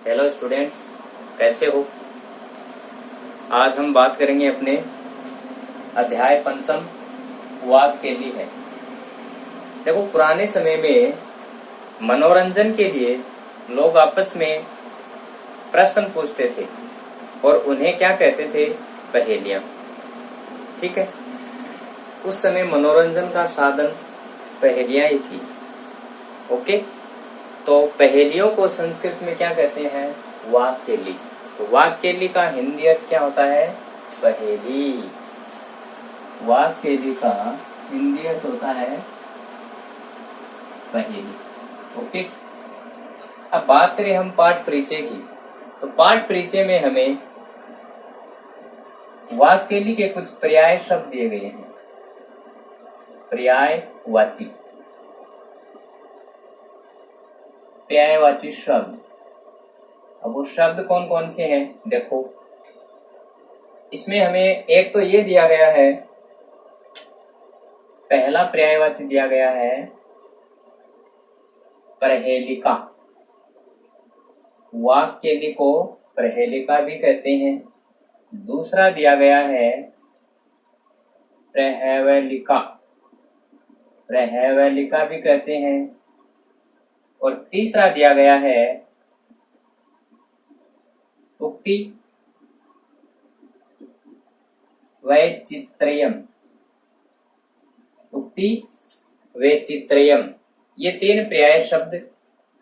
Hello students, कैसे हो। आज हम बात करेंगे अपने अध्याय पंचम वाक के लिए है। देखो, पुराने समय में मनोरंजन के लिए लोग आपस में प्रश्न पूछते थे और उन्हें क्या कहते थे, पहेलियां। ठीक है, उस समय मनोरंजन का साधन पहेलियां ही थी। ओके, तो पहेलियों को संस्कृत में क्या कहते हैं, वाक्यली। तो वाक्यली का हिंदी अर्थ क्या होता है, पहेली। वाक्यली का हिंदी अर्थ होता है पहेली। ओके, अब बात करें हम पाठ परिचय की। तो पाठ परिचय में हमें वाक्यली के कुछ पर्याय शब्द दिए गए हैं, पर्यायवाची, पर्यायवाची शब्द। अब वो शब्द कौन कौन से हैं, देखो इसमें हमें एक तो ये दिया गया है, पहला पर्यायवाची दिया गया है प्रहेलिका। वाक्यली को प्रहेलिका भी कहते हैं। दूसरा दिया गया है प्रहेवलिका, प्रहेवलिका भी कहते हैं। और तीसरा दिया गया है उक्ति वैचित्र्यम, उक्ति वैचित्र्यम। ये तीन पर्याय शब्द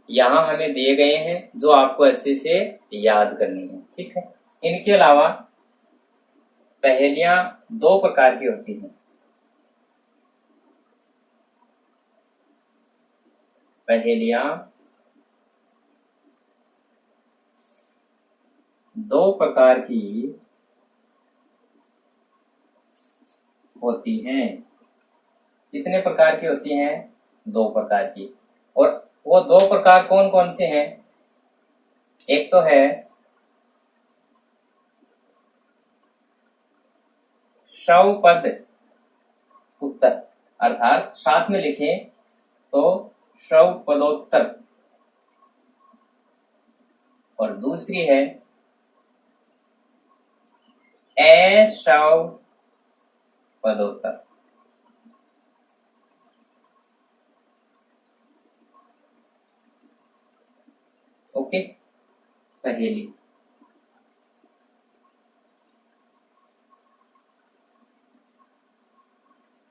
यहाँ हमें दिए गए हैं जो आपको अच्छे से याद करनी है। ठीक है, इनके अलावा पहेलियां दो प्रकार की होती हैं। पहेलियां दो प्रकार की होती हैं। कितने प्रकार की होती हैं, दो प्रकार की। और वो दो प्रकार कौन कौन से हैं, एक तो है शवपद उत्तर, अर्थात साथ में लिखें तो शवपदोत्तर। और दूसरी है अशवपदोत्तर। ओके, पहेली।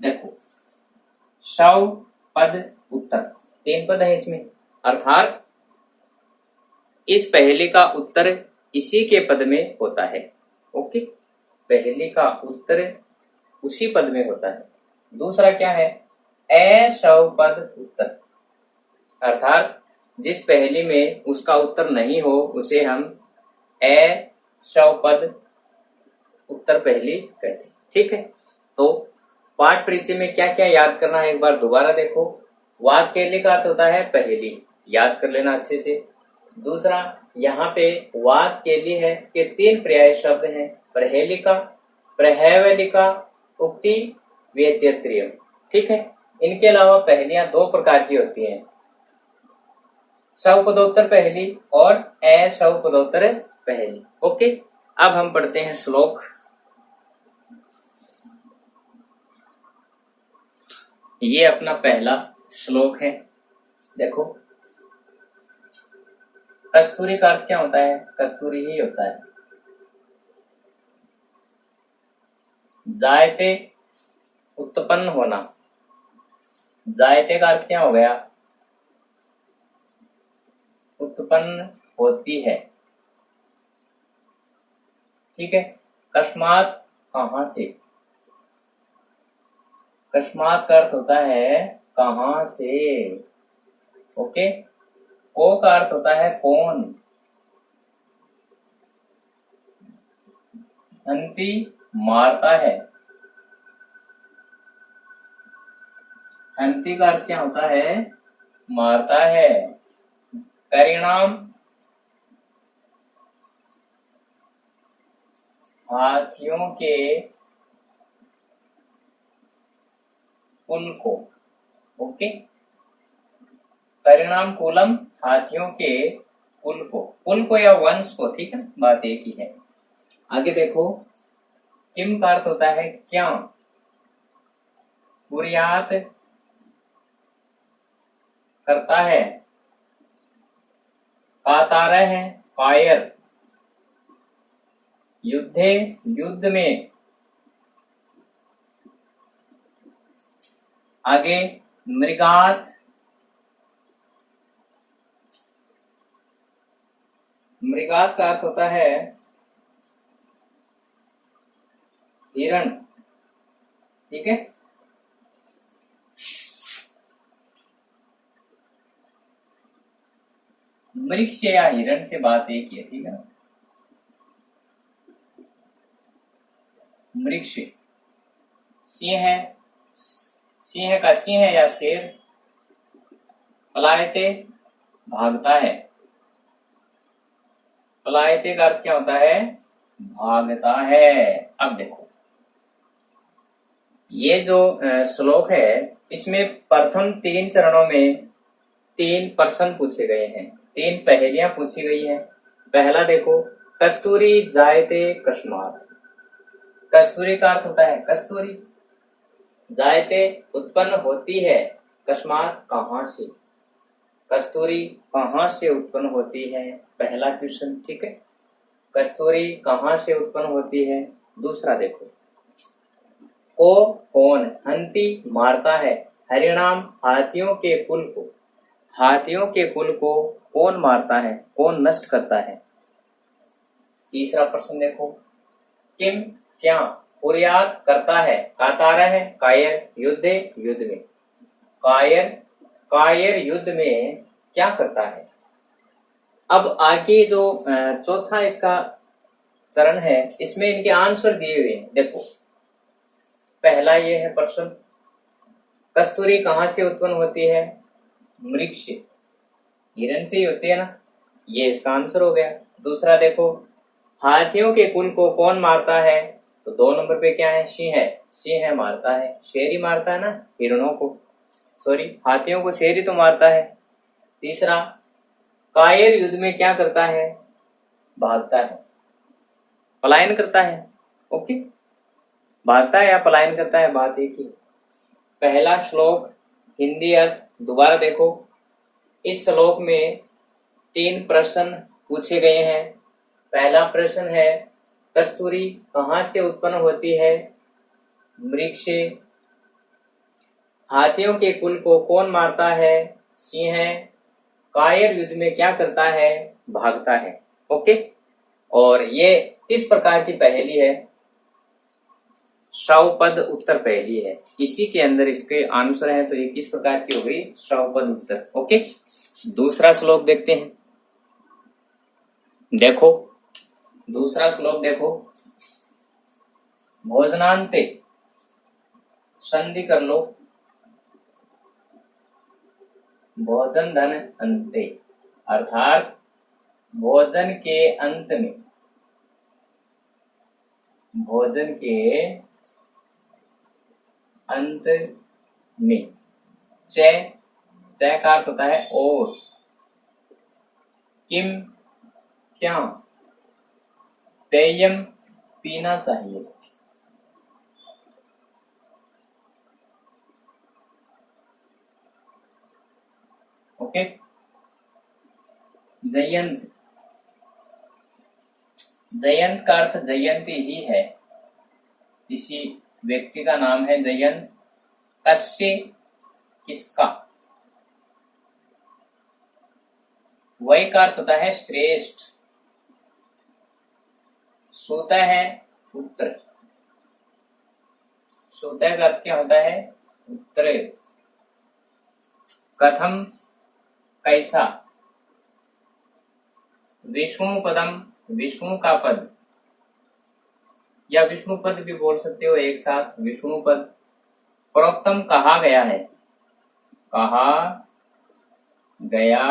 देखो, शव पद उत्तर, तीन पद है इसमें, अर्थात इस पहेली का उत्तर इसी के पद में होता है। ओके, पहेली का उत्तर उसी पद में होता है। दूसरा क्या है, अशव पद उत्तर, अर्थात जिस पहेली में उसका उत्तर नहीं हो उसे हम अशव पद उत्तर पहेली कहते हैं। ठीक है, तो पाठ परिचय में क्या क्या याद करना है एक बार दोबारा देखो। वाक्यली का अर्थ होता है पहेली, याद कर लेना अच्छे से। दूसरा, यहाँ पे वाक्यली है कि तीन पर्याय शब्द हैं, प्रहेलिका, प्रहेवलिका, उक्ति वैचित्र्य। ठीक है, इनके अलावा पहेलियां दो प्रकार की होती हैं, शवपदोत्तर पहेली और अशवपदोत्तर पहेली। ओके, अब हम पढ़ते हैं श्लोक। ये अपना पहला श्लोक है। देखो, कस्तूरी का अर्थ क्या होता है, कस्तूरी ही होता है। जायते उत्पन्न होना, जायते का अर्थ क्या हो गया, उत्पन्न होती है। ठीक है, कस्मात कहां से, कस्मात का अर्थ होता है कहां से। ओके, को का अर्थ होता है कौन, हंती मारता है, हंती का अर्थ क्या होता है, मारता है। परिणाम हाथियों के कुल को। ओके, परिणाम कूलम हाथियों के कुल को या वंश को, ठीक है, बात एक ही है। आगे देखो, किम का अर्थ होता है क्या, कुर्यात करता है, कातारह है कायर, युद्धे युद्ध में, आगे मृगात, मृगात का अर्थ होता है हिरण, ठीक है। मृग से या हिरण से बात एक ही है, ठीक है ना। मृग से, सिंह है, सिंह का सिंह है या शेर, पलायते भागता है, पलायते का अर्थ क्या होता है, भागता है। अब देखो, ये जो श्लोक है, इसमें प्रथम 3 चरणों में 3 प्रश्न पूछे गए हैं, 3 पहेलियां पूछी गई हैं। पहला देखो, कस्तूरी जायते कस्मात, कस्तूरी का अर्थ होता है कस्तूरी, जायते उत्पन्न होती है, कस्मात कहां से, कस्तूरी कहां से उत्पन्न होती है, पहला क्वेश्चन, ठीक है। कस्तूरी कहां से उत्पन्न होती है। दूसरा देखो, को कौन हंती मारता है, हरिणाम हाथियों के कुल को, हाथियों के कुल को कौन मारता है, कौन नष्ट करता है। तीसरा प्रश्न देखो, किम क्या कुर्यात करता है, कातारा है कायर, युद्धे युद्ध में, कायर कायर युद्ध में क्या करता है। अब आगे जो चौथा इसका चरण है, इसमें इनके आंसर दिए हुए हैं। देखो, पहला ये है प्रश्न, कस्तूरी कहां से उत्पन्न होती है, मृग से, हिरण से ही होती है ना, ये इसका आंसर हो गया। दूसरा देखो, हाथियों के कुल को कौन मारता है, तो 2 नंबर पे क्या है, सिंह है, सिंह मारता है, शेर ही मारता है ना हिरणों को, सॉरी हाथियों को शेर ही तो मारता है। तीसरा, कायर युद्ध में क्या करता है, भागता है, पलायन करता है, ओके, भागता है या पलायन करता है, बात एक ही। पहला श्लोक हिंदी अर्थ दोबारा देखो, इस श्लोक में 3 प्रश्न पूछे गए हैं। पहला प्रश्न है, कस्तूरी कहां से उत्पन्न होती है, मृग से, हाथियों के कुल को कौन मारता है, सिंह, कायर युद्ध में क्या करता है, भागता है, ओके। और ये किस प्रकार की पहेली है, श्रवपद उत्तर पहेली है, इसी के अंदर इसके आंसर है, तो ये किस प्रकार की हो गई, श्रवपद उत्तर, ओके। दूसरा श्लोक देखते हैं, देखो दूसरा श्लोक देखो, भोजनांते, संधि कर लो, भोजन धन अंते, अर्थात भोजन के अंत में, भोजन के अंत में, चय, चय का अर्थ होता है और, किम क्या, पेयम पीना चाहिए, ओके। जयंत, जयंत का अर्थ जयंती ही है, किसी व्यक्ति का नाम है जयंत। कस्य किसका, वही का अर्थ होता है श्रेष्ठ। सूत है उत्तर, सूत का अर्थ क्या होता है, उत्तर। कथम कैसा, विष्णु पदम, विष्णु का पद, या विष्णु पद भी बोल सकते हो एक साथ, विष्णु पद। प्रोक्तम कहा गया है, कहा गया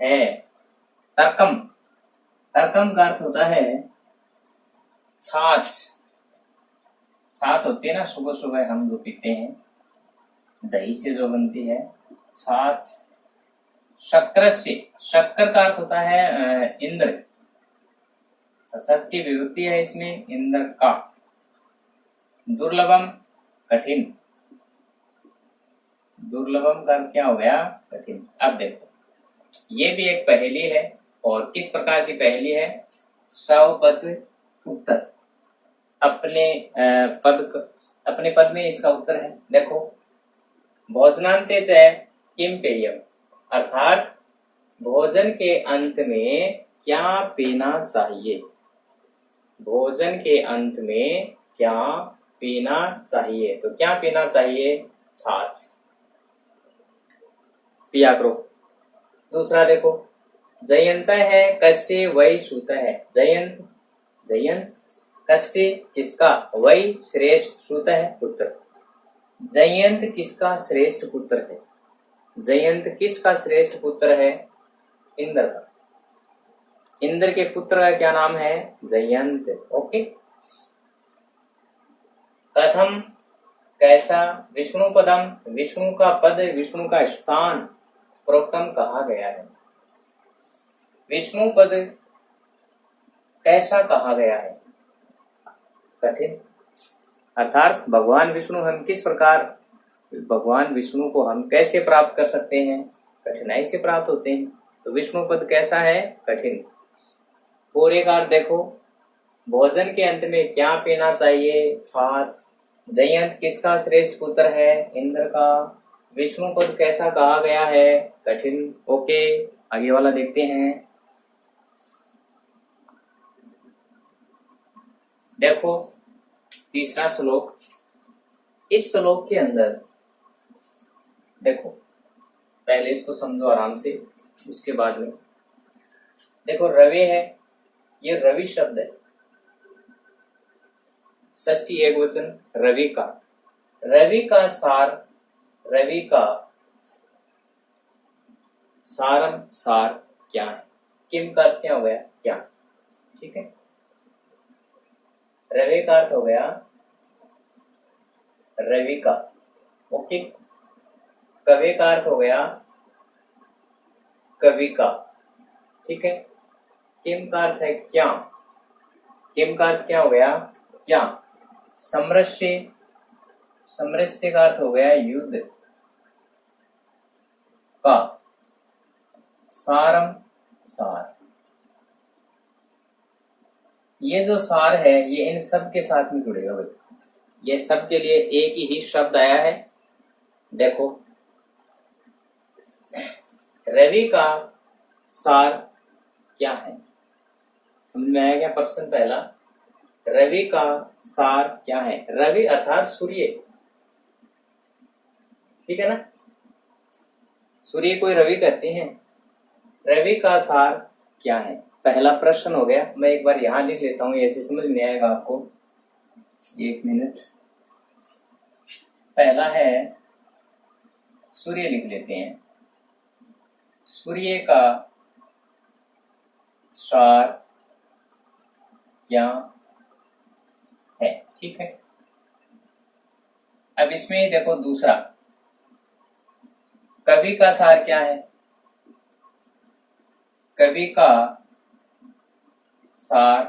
है। तर्कम, तर्कम का अर्थ होता है छाछ, छाछ होती है ना सुबह सुबह हम जो पीते हैं, दही से जो बनती है छाछ, शक्रस्य, शक्कर का अर्थ होता है इंद्र, तो षष्ठी विभक्ति है इसमें, इंद्र का। दुर्लभम, कठिन, दुर्लभम का अर्थ क्या हो गया, कठिन। अब देखो ये भी एक पहेली है, और किस प्रकार की पहेली है, सवपद उत्तर, अपने पद में इसका उत्तर है। देखो, भोजनांते च किम पेयम, अर्थात भोजन के अंत में क्या पीना चाहिए, भोजन के अंत में क्या पीना चाहिए, तो क्या पीना चाहिए, छाछ पिया करो। दूसरा देखो, जयंत है कस्य वै श्रुत है, जयंत, जयंत कस्य किसका, वै श्रेष्ठ, श्रुत है पुत्र, जयंत किसका श्रेष्ठ पुत्र है, जयंत किसका श्रेष्ठ पुत्र है, इंद्र का, इंद्र के पुत्र का क्या नाम है, जयंत। ओके। कथम, कैसा, विष्णु पदम, विष्णु का पद, विष्णु का स्थान, प्रोक्तम कहा गया है, विष्णु पद कैसा कहा गया है, कठिन, अर्थात भगवान विष्णु हम किस प्रकार, भगवान विष्णु को हम कैसे प्राप्त कर सकते हैं, कठिनाई से प्राप्त होते हैं, तो विष्णु पद कैसा है, कठिन। पूरे का अर्थ देखो, भोजन के अंत में क्या पीना चाहिए, छाछ, जयंत किसका श्रेष्ठ पुत्र है, इंद्र का, विष्णु पद कैसा कहा गया है, कठिन। ओके, आगे वाला देखते हैं। देखो तीसरा श्लोक, इस श्लोक के अंदर देखो, पहले इसको समझो आराम से, उसके बाद में देखो, रवि है, ये रवि शब्द है, षष्ठी एक वचन रवि का, रवि का सार, रवि का सारम, सार क्या है, किम का अर्थ क्या हो गया, क्या, ठीक है, रवि का अर्थ हो गया रवि का। ओके। कवि का अर्थ हो गया कवि का, ठीक है। किम का अर्थ है क्या, किम का अर्थ क्या हो गया, क्या। समरस्य, समरस्य का अर्थ हो गया युद्ध का। सारम, सार, ये जो सार है ये इन सब के साथ में जुड़ेगा भाई, ये सब के लिए एक ही शब्द आया है। देखो, रवि का सार क्या है, समझ में आया क्या प्रश्न पहला, रवि का सार क्या है, रवि अर्थात सूर्य, ठीक है ना, सूर्य को रवि कहते हैं, रवि का सार क्या है, पहला प्रश्न हो गया। मैं एक बार यहां लिख लेता हूं, ऐसे समझ में आएगा आपको, एक मिनट। पहला है सूर्य, लिख लेते हैं, सूर्य का सार क्या है, ठीक है। अब इसमें देखो दूसरा, कवि का सार क्या है, कवि का सार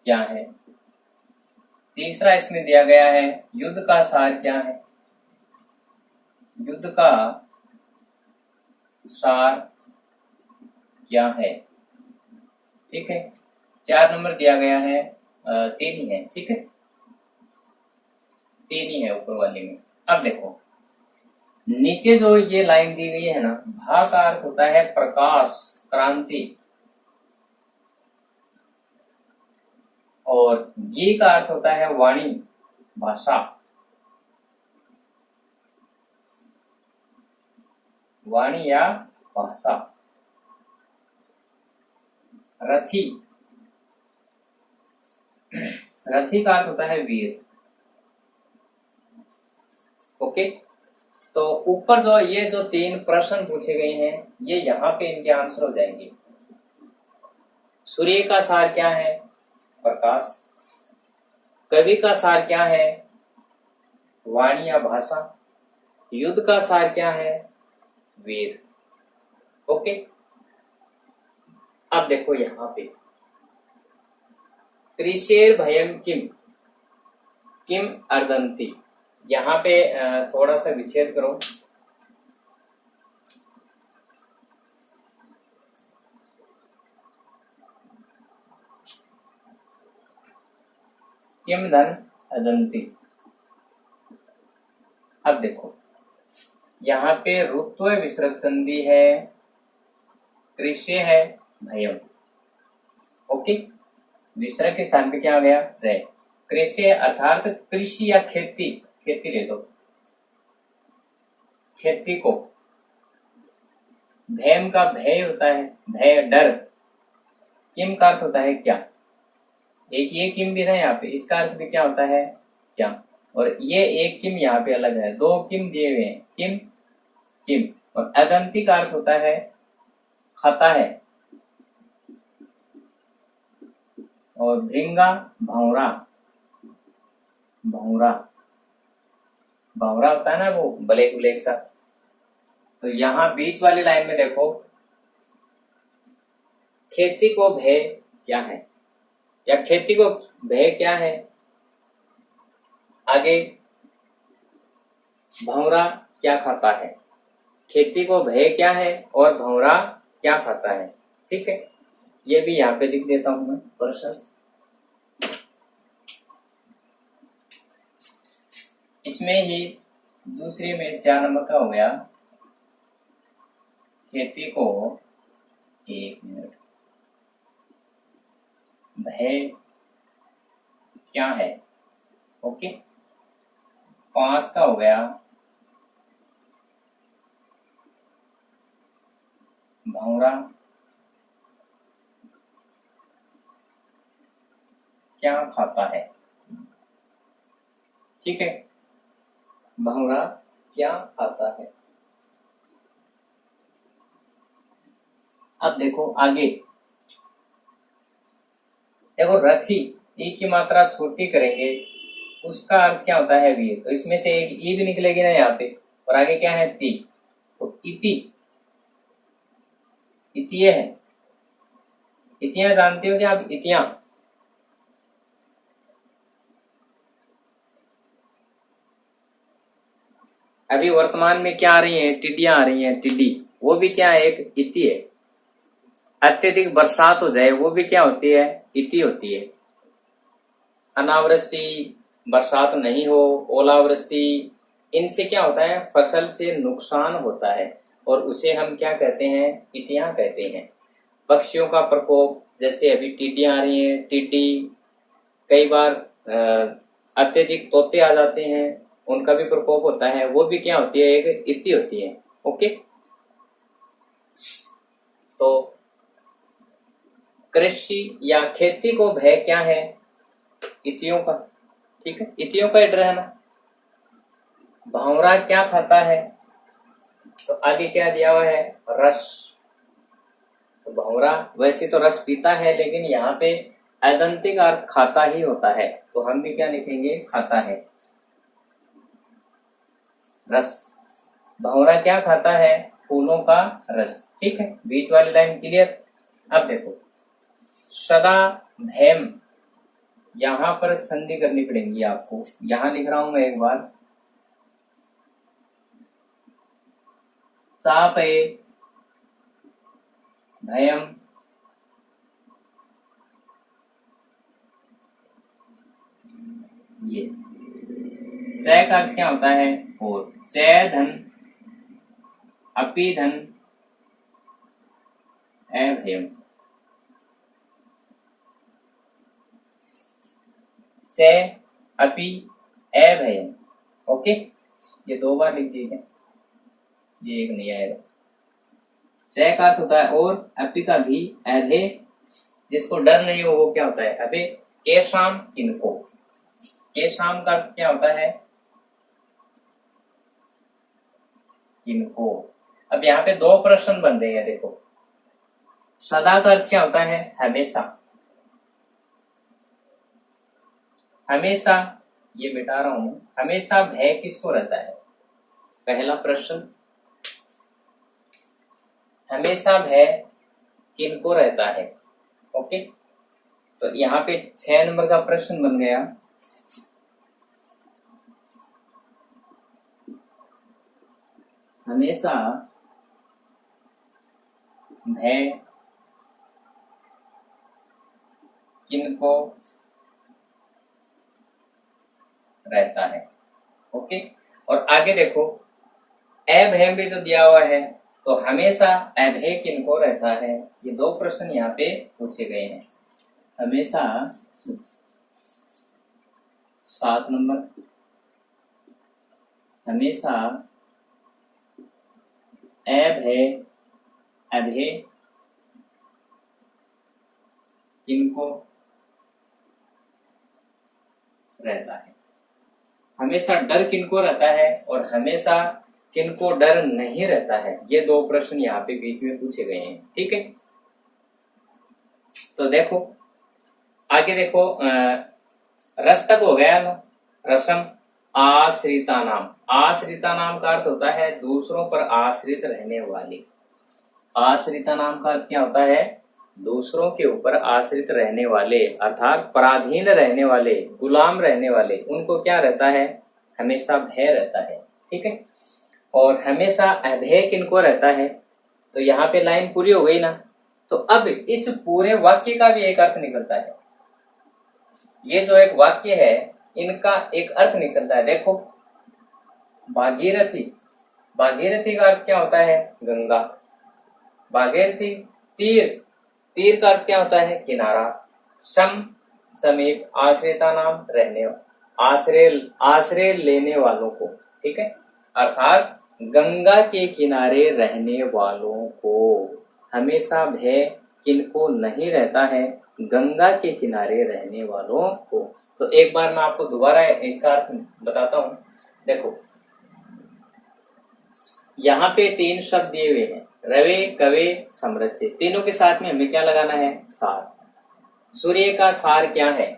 क्या है। तीसरा इसमें दिया गया है, युद्ध का सार क्या है, युद्ध का सार क्या है, ठीक है। 4 नंबर दिया गया है, 3 ही है, ठीक है, 3 ही है ऊपर वाले में। अब देखो नीचे जो ये लाइन दी गई है ना, भा का अर्थ होता है प्रकाश, क्रांति, और गी का अर्थ होता है वाणी, भाषा, वाणी या भाषा। रथी, रथी का अर्थ होता है वीर। ओके, तो ऊपर जो ये जो 3 प्रश्न पूछे गए हैं, ये यहाँ पे इनके आंसर हो जाएंगे। सूर्य का सार क्या है, प्रकाश। कवि का सार क्या है, वाणी या भाषा। युद्ध का सार क्या है, वीर। ओके। अब देखो यहाँ पे कृषेर भयम किम, किम अर्दंती, यहाँ पे थोड़ा सा विच्छेद करो। किम धन अदंती। अब देखो यहाँ पे रुत्व विसर्ग संधि है, कृषि है, भयम। ओके, विसर्ग के स्थान पे क्या आ गया, रे। कृषि अर्थात कृषि या खेती, खेती ले लो, खेती को। भयम का भय होता है, भय डर। किम का अर्थ होता है क्या, एक ये किम भी ना यहाँ पे, इसका अर्थ भी क्या होता है, क्या। और ये एक किम यहाँ पे अलग है, दो किम दिए हुए हैं, किम किम। और अदंती का अर्थ होता है खाता है। और भृंगा भौरा, भौरा भौरा होता है ना वो ब्लैक ब्लैक सा। तो यहाँ बीच वाली लाइन में देखो, खेती को भय क्या है, या खेती को भय क्या है। आगे भौरा क्या खाता है, खेती को भय क्या है और भौरा क्या खाता है। ठीक है, ये भी यहाँ पे लिख देता हूं मैं प्रश्न। इसमें ही दूसरी में 4 नंबर का हो गया, खेती को, एक मिनट, भय क्या है। ओके, 5 का हो गया, भौरा क्या खाता है। ठीक है, भौरा क्या खाता है। अब देखो आगे, देखो रथी, ई की मात्रा छोटी करेंगे, उसका अर्थ क्या होता है वीर। तो इसमें से एक ई भी निकलेगी ना यहाँ पे, और आगे क्या है ती, तो इति, इतिये है। इतियां जानते हो क्या आप, इतियां। अभी वर्तमान में क्या आ रही है, टिड्डियां आ रही हैं, टिड्डी, वो भी क्या है, एक इति है। अत्यधिक बरसात हो जाए वो भी क्या होती है, इति होती है। अनावृष्टि, बरसात नहीं हो, ओलावृष्टि, इनसे क्या होता है, फसल से नुकसान होता है, और उसे हम क्या कहते हैं, इतियां कहते हैं। पक्षियों का प्रकोप, जैसे अभी टिड्डियां आ रही हैं, टिड्डी, कई बार अत्यधिक तोते आ जाते हैं, उनका भी प्रकोप होता है, वो भी क्या होती है, एक इति होती है। ओके, तो कृषि या खेती को भय क्या है, इतियों का। ठीक है, इतियों का डर है ना। भौरा क्या खाता है, तो आगे क्या दिया हुआ है, रस। तो भौरा वैसे तो रस पीता है, लेकिन यहाँ पे अदंती का अर्थ खाता ही होता है, तो हम भी क्या लिखेंगे, खाता है, रस। भौरा क्या खाता है, फूलों का रस। ठीक है, बीच वाली लाइन क्लियर। अब देखो सदा भैम, यहां पर संधि करनी पड़ेगी आपको, यहां लिख रहा हूं मैं एक बार, सापे भयम, ये चय का अर्थ क्या होता है, और चय धन अपि धन अभयम, चय अपि अभयम। ओके, ये 2 बार लिख दीजिए, ये एक नहीं आएगा। चय का अर्थ होता है और, अपि का भी, अभय जिसको डर नहीं हो वो क्या होता है, अभय। केशाम किनको, केशाम का अर्थ क्या होता है, किनको। अब यहाँ पे 2 प्रश्न बन रहे हैं, देखो सदा का अर्थ क्या होता है, हमेशा, हमेशा, ये मिटा रहा हूं, हमेशा भय किसको रहता है। पहला प्रश्न, हमेशा भय किनको रहता है? ओके, तो यहाँ पे 6 नंबर का प्रश्न बन गया। हमेशा भय किनको रहता है? ओके, और आगे देखो अभय भी तो दिया हुआ है, तो हमेशा अभय किनको रहता है? ये 2 प्रश्न यहाँ पे पूछे गए हैं। हमेशा 7 नंबर, हमेशा अभय किनको रहता है? हमेशा डर किनको रहता है और हमेशा किनको डर नहीं रहता है? ये 2 प्रश्न यहाँ पे बीच में पूछे गए हैं। ठीक है, तो देखो आगे देखो, रस तक हो गया ना। रसम आश्रिता नाम, आश्रिता नाम का अर्थ होता है दूसरों पर आश्रित रहने वाले। आश्रिता नाम का अर्थ क्या होता है? दूसरों के ऊपर आश्रित रहने वाले, अर्थात पराधीन रहने वाले, गुलाम रहने वाले, उनको क्या रहता है? हमेशा भय रहता है। ठीक है, और हमेशा अभय किनको रहता है? तो यहाँ पे लाइन पूरी हो गई ना। तो अब इस पूरे वाक्य का भी एक अर्थ निकलता है। ये जो एक वाक्य है इनका एक अर्थ निकलता है। देखो, भागीरथी, भागीरथी का अर्थ क्या होता है? गंगा। भागीरथी, तीर, तीर का अर्थ क्या होता है? किनारा। सम, समीप, आश्रिता नाम, रहने, आश्रय, आश्रय लेने वालों को। ठीक है, अर्थात गंगा के किनारे रहने वालों को हमेशा भय किनको नहीं रहता है? गंगा के किनारे रहने वालों को। तो एक बार मैं आपको दोबारा इसका अर्थ बताता हूं। देखो, यहाँ पे 3 शब्द दिए हुए हैं, रवे, कवे, समरस्य। तीनों के साथ में हमें क्या लगाना है? सार। सूर्य का सार क्या है?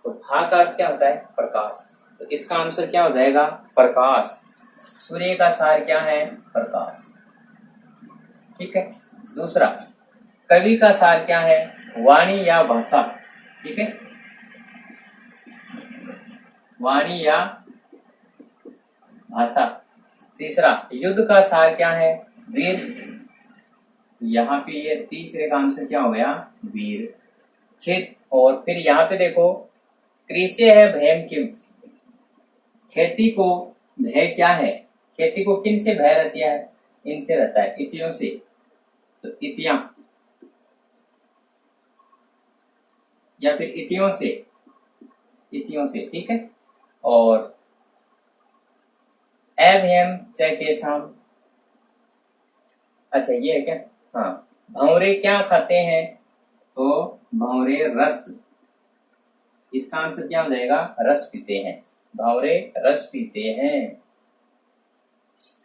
तो भा का अर्थ क्या होता है? प्रकाश। तो इसका आंसर क्या हो जाएगा? प्रकाश। सूर्य का सार क्या है? प्रकाश। ठीक है, दूसरा, कवि का सार क्या है? वाणी या भाषा। ठीक है, वाणी या भाषा। तीसरा, युद्ध का सार क्या है? वीर। यहाँ पे ये तीसरे का आंसर क्या हो गया? वीर। खेत, और फिर यहाँ पे देखो, कृषि है भयम किम, खेती को भय क्या है? खेती को किन से भय रहती है? इनसे रहता है, इतियों से। तो इतियां या फिर इतियों से, इतियों से। ठीक है, और एभयम च केसाम, अच्छा ये है क्या? हाँ, भंवरे क्या खाते हैं? तो भंवरे रस। इसका आंसर क्या हो जाएगा? रस पीते हैं। भंवरे रस पीते हैं।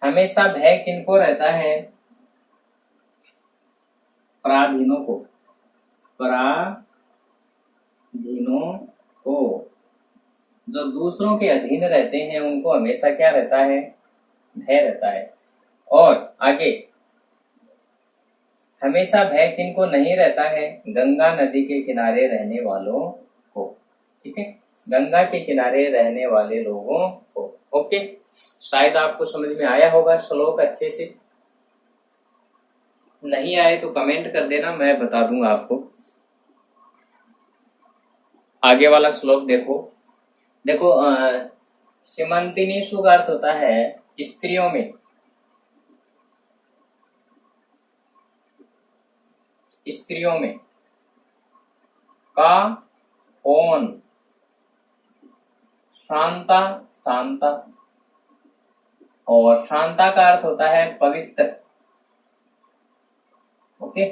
हमेशा भय किनको रहता है? पराधीनों को, पराधीनों को, जो दूसरों के अधीन रहते हैं उनको हमेशा क्या रहता है? भय रहता है। और आगे, हमेशा भय किनको नहीं रहता है? गंगा नदी के किनारे रहने वालों को। ठीक है, गंगा के किनारे रहने वाले लोगों को। ओके, शायद आपको समझ में आया होगा श्लोक अच्छे से। नहीं आए तो कमेंट कर देना, मैं बता दूंगा आपको। आगे वाला श्लोक देखो। देखो, सीमंतिनी का अर्थ होता है स्त्रियों में, स्त्रियों में। का कौन, शांता, शांता, और शांता का अर्थ होता है पवित्र। ओके,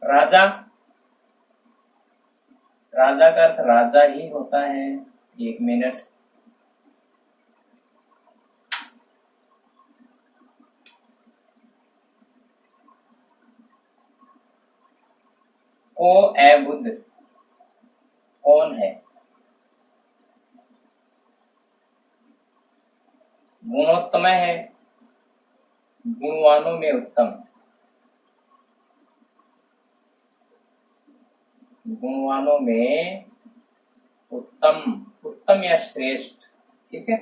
राजा, राजा का अर्थ राजा ही होता है। 1 मिनट, को ए बुद्ध, कौन है? गुणोत्तम है, गुणवानों में उत्तम, गुणवानों में उत्तम, उत्तम या श्रेष्ठ। ठीक है,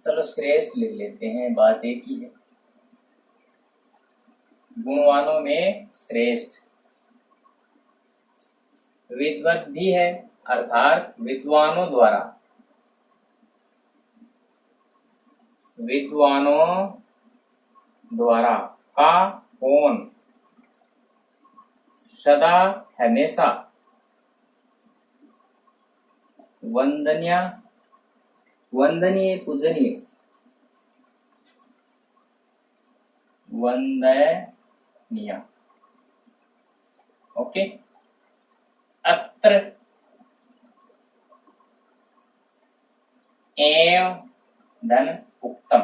चलो श्रेष्ठ लिख लेते हैं, बात एक ही है। गुणवानों में श्रेष्ठ। विद्वत भी है, अर्थात विद्वानों द्वारा, विद्वानों द्वारा का कौन सदा हमेशा वंदनीय, वंदनीय पूजनीय, वंदनीय। ओके, अत्र एव धन उक्तम,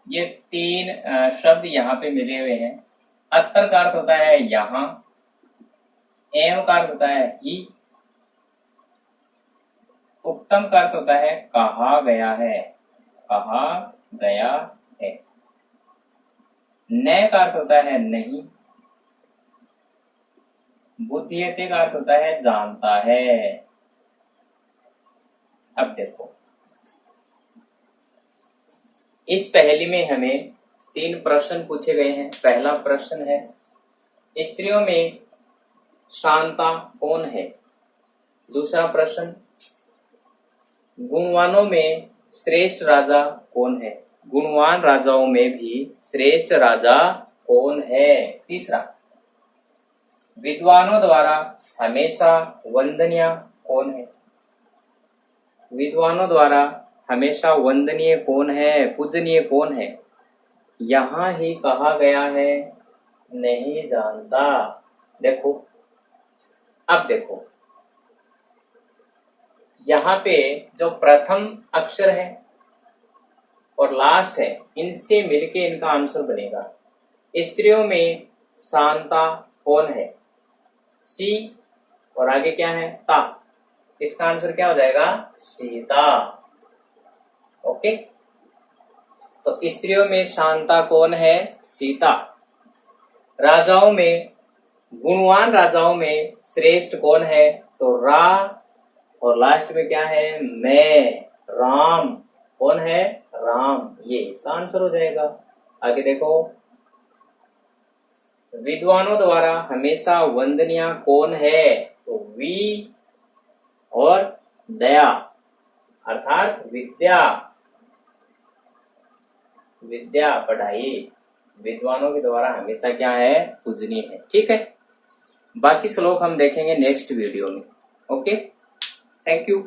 ये तीन शब्द यहाँ पे मिले हुए हैं। अत्र का अर्थ होता है यहाँ, एव का अर्थ होता है ही, उत्तम का अर्थ होता है कहा गया है, कहा गया है। न का अर्थ होता है नहीं, बुद्धियते का अर्थ होता है जानता है। अब देखो, इस पहेली में हमें 3 प्रश्न पूछे गए हैं। पहला प्रश्न है, स्त्रियों में शांता कौन है? दूसरा प्रश्न, गुणवानों में श्रेष्ठ राजा कौन है? गुणवान राजाओं में भी श्रेष्ठ राजा कौन है? तीसरा, विद्वानों द्वारा हमेशा वंदनीय कौन है? विद्वानों द्वारा हमेशा वंदनीय कौन है, पूजनीय कौन है? यहां ही कहा गया है नहीं जानता। देखो, अब देखो, यहाँ पे जो प्रथम अक्षर है और लास्ट है, इनसे मिलके इनका आंसर बनेगा। स्त्रियों में शांता कौन है? सी, और आगे क्या है? ता। इसका आंसर क्या हो जाएगा? सीता। ओके, तो स्त्रियों में शांता कौन है? सीता। राजाओं में, गुणवान राजाओं में श्रेष्ठ कौन है? तो रा, और लास्ट में क्या है? मैं, राम। कौन है? राम। ये इसका आंसर हो जाएगा। आगे देखो, विद्वानों द्वारा हमेशा वंदनीय कौन है? तो वी और दया, अर्थात विद्या, विद्या पढ़ाई विद्वानों के द्वारा हमेशा क्या है? पूजनीय है। ठीक है, बाकी श्लोक हम देखेंगे नेक्स्ट वीडियो में। Okay, thank you.